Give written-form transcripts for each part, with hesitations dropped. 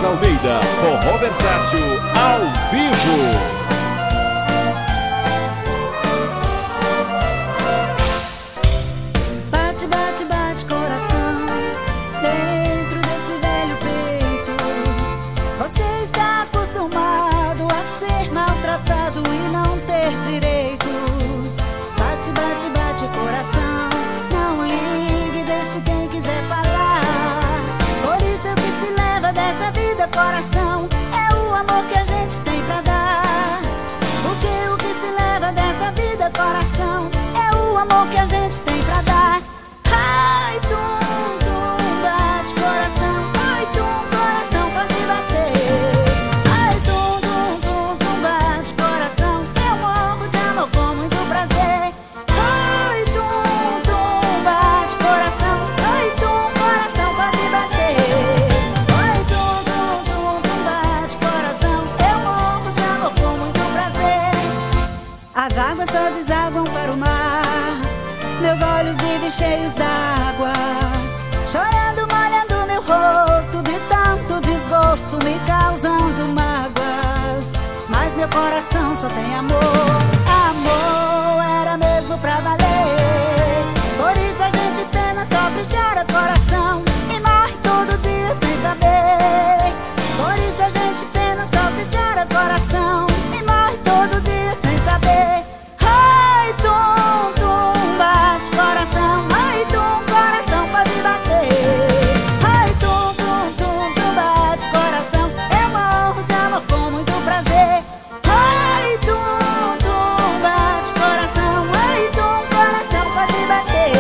Rosa Almeida, forró versátil ao vivo. Bate, bate, bate coração dentro desse velho peito. Você está acostumado a ser maltratado e não ter direitos. Bate, bate, bate coração, não ligue, deixe quem quiser falar. Por isso é o que se leva dessa vida, coração, é o amor que a gente tem pra dar. Porque o que se leva dessa vida, coração, é o amor que a gente tem pra dar. Ai, tum, tum, bate coração, ai, tum, coração, pode bater. Ai, tum, tum, tum, tum, bate coração, eu morro de amor com muito prazer. Ai, tum, tum, bate coração, ai, tum, coração, pode bater. Ai, tum, tum, tum, tum, bate coração, eu morro de amor com muito prazer. As águas só desaguam para o mar, meus olhos vivem cheios d'água, chorando, molhando meu rosto, de tanto desgosto me causando mágoas. Mas meu coração só tem amor, amor era mesmo pra valer. Por isso a gente pena, sofre, chora coração e morre todo dia sem saber. Por isso a gente pena, sofre, chora coração e morre todo dia sem saber. Ai, tum, tum, bate coração, ai, tum, coração, pode bater. Ai, tum, tum, tum, tum, bate coração, eu morro de amor com muito prazer. Ai, tum, tum, bate coração, ai, tum, coração, pode bater.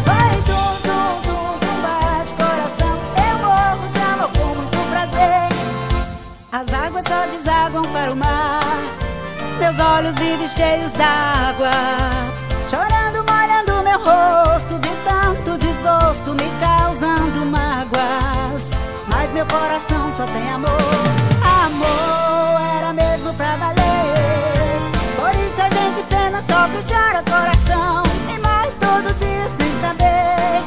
Ai, tum, tum, tum, tum, bate coração, eu morro de amor com muito prazer. As águas só desaguam para o mar, meus olhos vivem cheios d'água, chorando, molhando meu rosto, de tanto desgosto me causando mágoas. Mas meu coração só tem amor, amor era mesmo pra valer. Por isso a gente pena, sofre, chora coração e morre todo dia sem saber.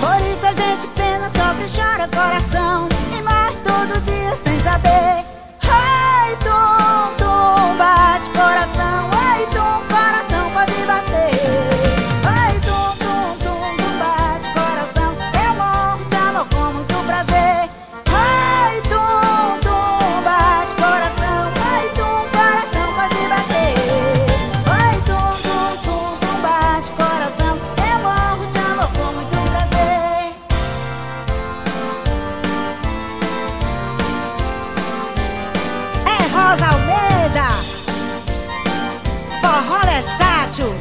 Por isso a gente pena, sofre, chora coração e morre todo dia sem saber. Ai, tum, tum, bate coração, ai, tum, coração, pode bater. Ai, tum, tum, tum, tum, bate coração, eu morro de amor com muito prazer. Ai, tum, tum, bate coração, ai, tum, coração, pode bater. Ai, tum, tum, tum, tum, bate coração, eu morro de amor com muito prazer. É Rosa Almeida, forró versátil.